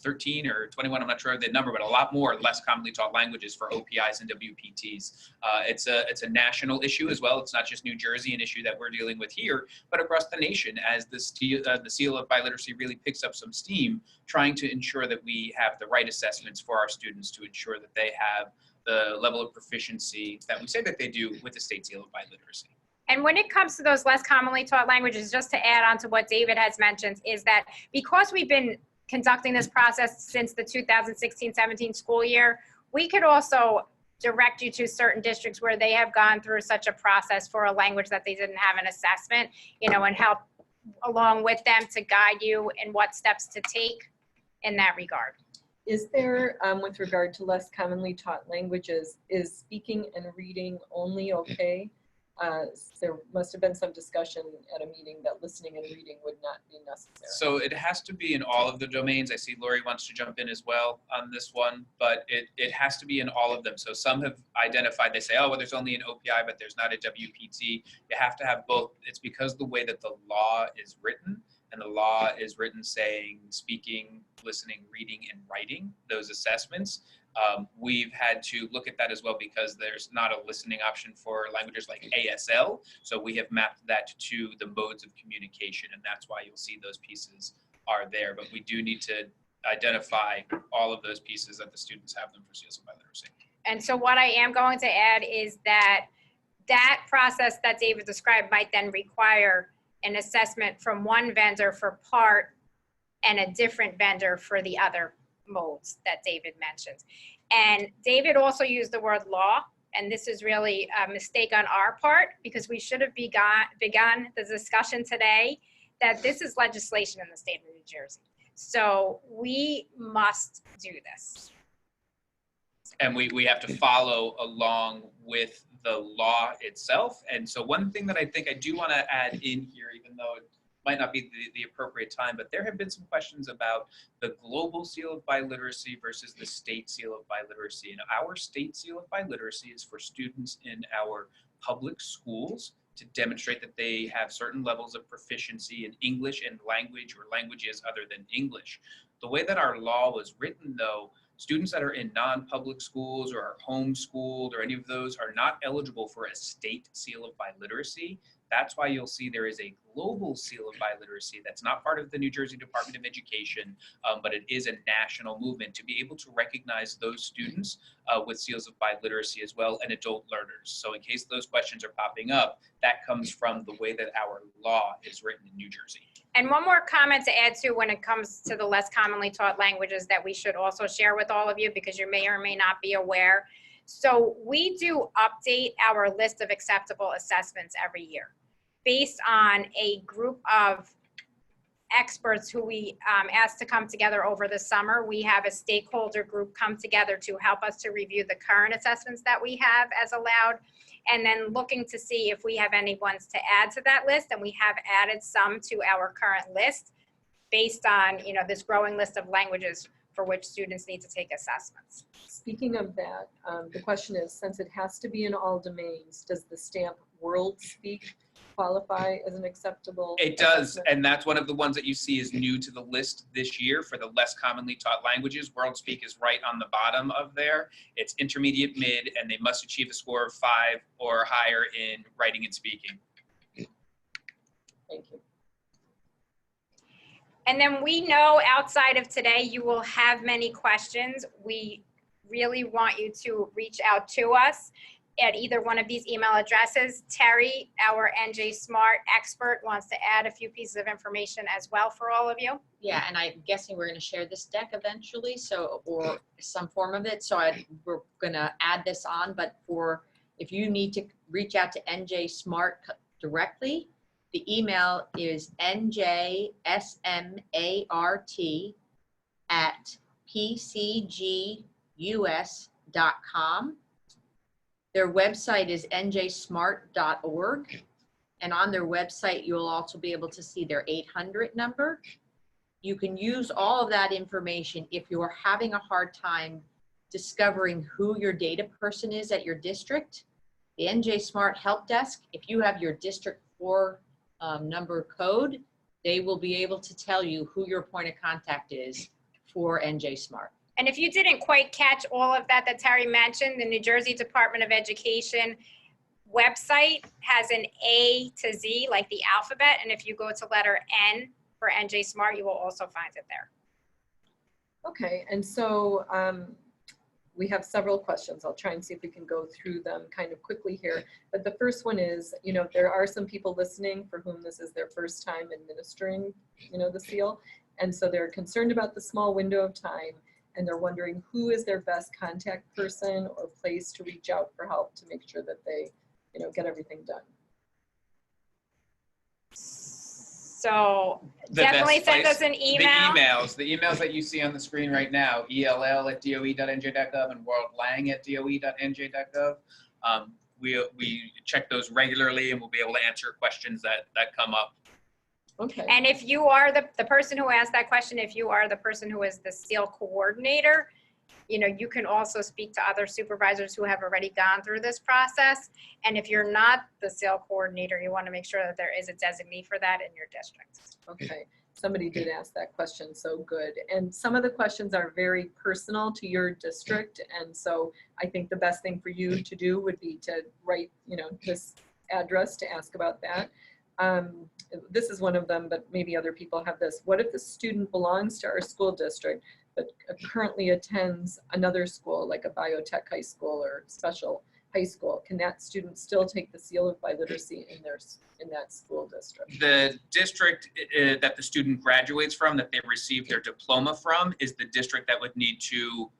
13 or 21, I'm not sure of the number, but a lot more less commonly taught languages for OPIs and WPTs. It's a national issue as well. It's not just New Jersey, an issue that we're dealing with here, but across the nation as the seal of biliteracy really picks up some steam, trying to ensure that we have the right assessments for our students to ensure that they have the level of proficiency that we say that they do with the state seal of biliteracy. And when it comes to those less commonly taught languages, just to add on to what David has mentioned, is that because we've been conducting this process since the 2016-17 school year, we could also direct you to certain districts where they have gone through such a process for a language that they didn't have an assessment, and help along with them to guide you in what steps to take in that regard. Is there, with regard to less commonly taught languages, is speaking and reading only okay? There must have been some discussion at a meeting that listening and reading would not be necessary. So it has to be in all of the domains. I see Lori wants to jump in as well on this one, but it has to be in all of them. So some have identified, they say, oh, well, there's only an OPI, but there's not a WPT. You have to have both. It's because the way that the law is written, and the law is written saying speaking, listening, reading, and writing, those assessments. We've had to look at that as well because there's not a listening option for languages like ASL. So we have mapped that to the modes of communication, and that's why you'll see those pieces are there. But we do need to identify all of those pieces that the students have them for seals of biliteracy. And so what I am going to add is that that process that David described might then require an assessment from one vendor for part and a different vendor for the other modes that David mentioned. And David also used the word law, and this is really a mistake on our part because we should have begun the discussion today that this is legislation in the state of New Jersey. So we must do this. And we have to follow along with the law itself. And so one thing that I think I do want to add in here, even though it might not be the appropriate time, but there have been some questions about the global seal of biliteracy versus the state seal of biliteracy. And our state seal of biliteracy is for students in our public schools to demonstrate that they have certain levels of proficiency in English and language or languages other than English. The way that our law was written, though, students that are in non-public schools or are homeschooled or any of those are not eligible for a state seal of biliteracy. That's why you'll see there is a global seal of biliteracy that's not part of the New Jersey Department of Education, but it is a national movement to be able to recognize those students with seals of biliteracy as well and adult learners. So in case those questions are popping up, that comes from the way that our law is written in New Jersey. And one more comment to add to when it comes to the less commonly taught languages that we should also share with all of you because you may or may not be aware. So we do update our list of acceptable assessments every year based on a group of experts who we asked to come together over the summer. We have a stakeholder group come together to help us to review the current assessments that we have as allowed, and then looking to see if we have any ones to add to that list. And we have added some to our current list based on, you know, this growing list of languages for which students need to take assessments. Speaking of that, the question is, since it has to be in all domains, does the stamp world speak qualify as an acceptable It does, assessment? and that's one of the ones that you see is new to the list this year for the less commonly taught languages. World Speak is right on the bottom of there. It's intermediate mid, and they must achieve a score of 5 or higher in writing and speaking. Thank you. And then we know outside of today, you will have many questions. We really want you to reach out to us at either one of these email addresses. Terry, our NJ Smart expert, wants to add a few pieces of information as well for all of you. Yeah, and I'm guessing we're going to share this deck eventually, so, or some form of it. So we're going to add this on, but if you need to reach out to NJ Smart directly, the email is njsmart@pcgus.com. Their website is njsmart.org. And on their website, you'll also be able to see their 800 number. You can use all of that information if you're having a hard time discovering who your data person is at your district. The NJ Smart Help Desk, if you have your District 4 number code, they will be able to tell you who your point of contact is for NJ Smart. And if you didn't quite catch all of that Terry mentioned, the New Jersey Department of Education website has an A to Z, like the alphabet. And if you go to letter N for NJ Smart, you will also find it there. Okay, and so we have several questions. I'll try and see if we can go through them kind of quickly here. But the first one is, you know, there are some people listening for whom this is their first time administering, you know, the seal. And so they're concerned about the small window of time, and they're wondering who is their best contact person or place to reach out for help to make sure that they, you know, get everything done. So The definitely best send place- us an email. The emails that you see on the screen right now, ell@doe.nj.gov and worldlang@doe.nj.gov. we check those regularly, and we'll be able to answer questions that come up. Okay. And if you are the person who asked that question, if you are the person who is the SEAL coordinator, you know, you can also speak to other supervisors who have already gone through this process. And if you're not the SEAL coordinator, you want to make sure that there is a designee for that in your district. Okay. Somebody did ask that question, so good. And some of the questions are very personal to your district. And so I think the best thing for you to do would be to write, you know, this address to ask about that. This is one of them, but maybe other people have this. What if the student belongs to our school district, but currently attends another school, like a biotech high school or special high school? Can that student still take the seal of biliteracy in that school district? The district that the student graduates from, that they receive their diploma from, is the district that would need to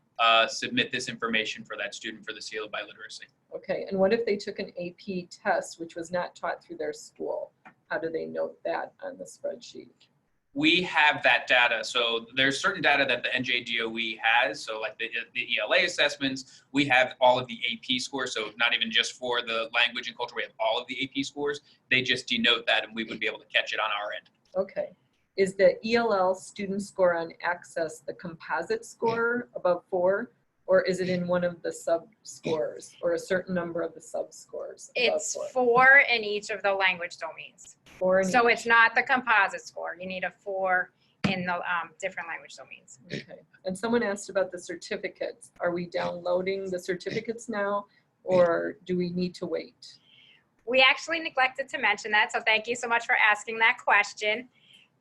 submit this information for that student for the seal of biliteracy. Okay, and what if they took an AP test, which was not taught through their school? How do they note that on the spreadsheet? We have that data. So there's certain data that the NJDOE has. So like the ELA assessments, we have all of the AP scores. So not even just for the language and culture, we have all of the AP scores. They just denote that, and we would be able to catch it on our end. Okay. Is the ELL student score on Access the composite score above 4? Or is it in one of the sub scores, or a certain number of the sub scores? It's 4 in each of the language domains. 4 in So each. it's not the composite score. You need a 4 in the different language domains. Okay. And someone asked about the certificates. Are we downloading the certificates now, or do we need to wait? We actually neglected to mention that, so thank you so much for asking that question.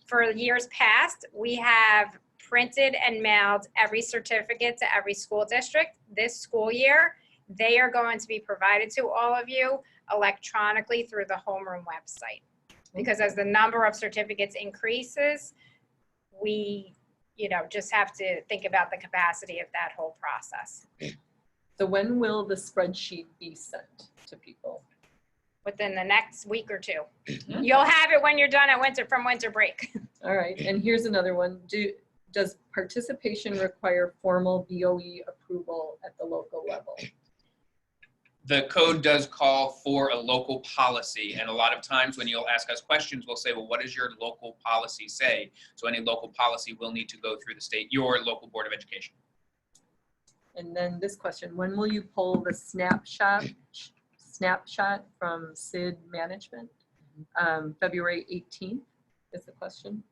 For years past, we have printed and mailed every certificate to every school district. This school year, they are going to be provided to all of you electronically through the homeroom website. Because as the number of certificates increases, we, you know, just have to think about the capacity of that whole process. So when will the spreadsheet be sent to people? Within the next week or 2. You'll have it when you're done at winter break. All right, and here's another one. Does participation require formal BOE approval at the local level? The code does call for a local policy, and a lot of times when you'll ask us questions, we'll say, well, what does your local policy say? So any local policy will need to go through your local Board of Education. And then this question, when will you pull the snapshot from SID management? February 18th is the question.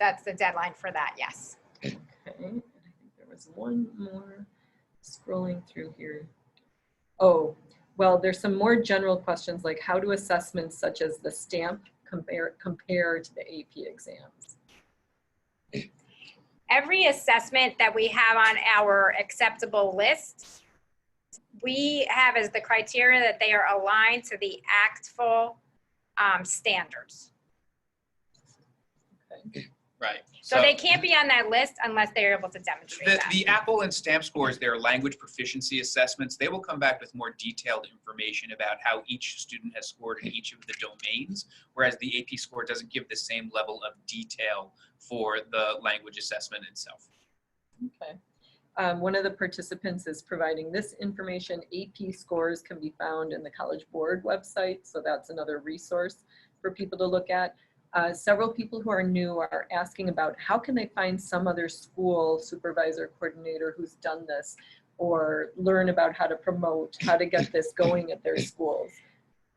That's the deadline for that, yes. Okay, and I think there was one more scrolling through here. Oh, well, there's some more general questions like how do assessments such as the stamp compare to the AP exams? Every assessment that we have on our acceptable list, we have as the criteria that they are aligned to the ACTFL standards. Okay. Right. So they can't be on that list unless they're able to demonstrate that. The Apple and Stamp scores, their language proficiency assessments, they will come back with more detailed information about how each student has scored in each of the domains, whereas the AP score doesn't give the same level of detail for the language assessment itself. Okay. One of the participants is providing this information. AP scores can be found in the College Board website, so that's another resource for people to look at. Several people who are new are asking about how can they find some other school supervisor coordinator who's done this, or learn about how to promote, how to get this going at their schools.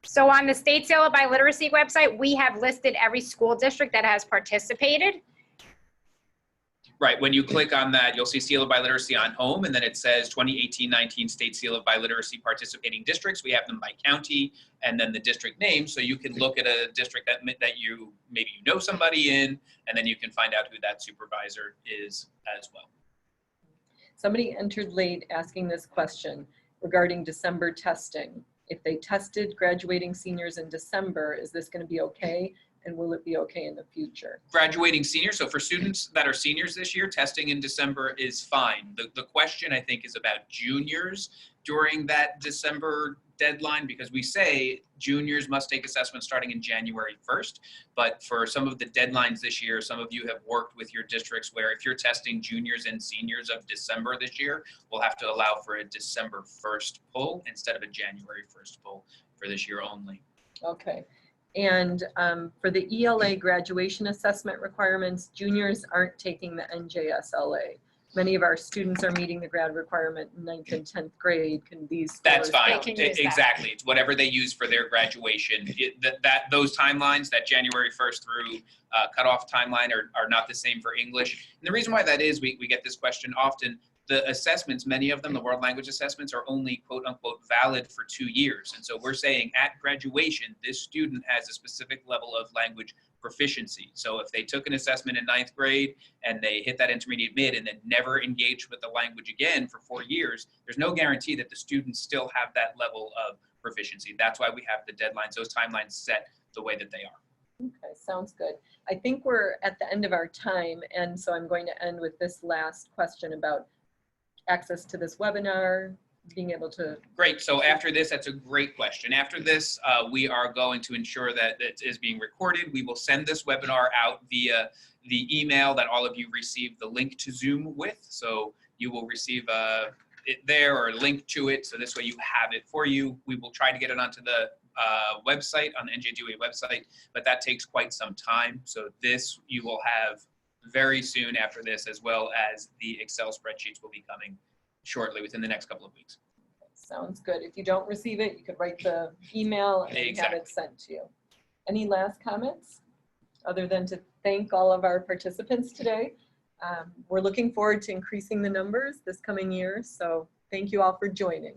So on the State Seal of Biliteracy website, we have listed every school district that has participated. Right, when you click on that, you'll see Seal of Biliteracy on home, and then it says 2018-19 State Seal of Biliteracy participating districts. We have them by county and then the district name, so you can look at a district that maybe you know somebody in, and then you can find out who that supervisor is as well. Somebody entered late asking this question regarding December testing. If they tested graduating seniors in December, is this going to be okay? and will it be okay in the future? Graduating seniors, so for students that are seniors this year, testing in December is fine. The question, I think, is about juniors during that December deadline, because we say juniors must take assessments starting in January 1st. But for some of the deadlines this year, some of you have worked with your districts where if you're testing juniors and seniors of December this year, we'll have to allow for a December 1st pull instead of a January 1st pull for this year only. Okay. And for the ELA graduation assessment requirements, juniors aren't taking the NJSLA. Many of our students are meeting the grad requirement in 9th and 10th grade. Can these That's scores fine. count? They can use that. Exactly. It's whatever they use for their graduation. Those timelines, that January 1st through cutoff timeline are not the same for English. And the reason why that is, we get this question often. The assessments, many of them, the world language assessments, are only quote unquote valid for 2 years. And so we're saying at graduation, this student has a specific level of language proficiency. So if they took an assessment in 9th grade and they hit that intermediate mid and then never engaged with the language again for 4 years, there's no guarantee that the students still have that level of proficiency. That's why we have the deadlines, those timelines set the way that they are. Okay, sounds good. I think we're at the end of our time, and so I'm going to end with this last question about access to this webinar, being able to. Great. So after this, that's a great question. After this, we are going to ensure that it is being recorded. We will send this webinar out via the email that all of you received the link to Zoom with. So you will receive it there or a link to it. So this way you have it for you. We will try to get it onto the website, on the NJDOE website, but that takes quite some time. So this you will have very soon after this, as well as the Excel spreadsheets will be coming shortly within the next couple of weeks. Sounds good. If you don't receive it, you could write the email and have it sent to you. Any last comments other than to thank all of our participants today? We're looking forward to increasing the numbers this coming year, so thank you all for joining.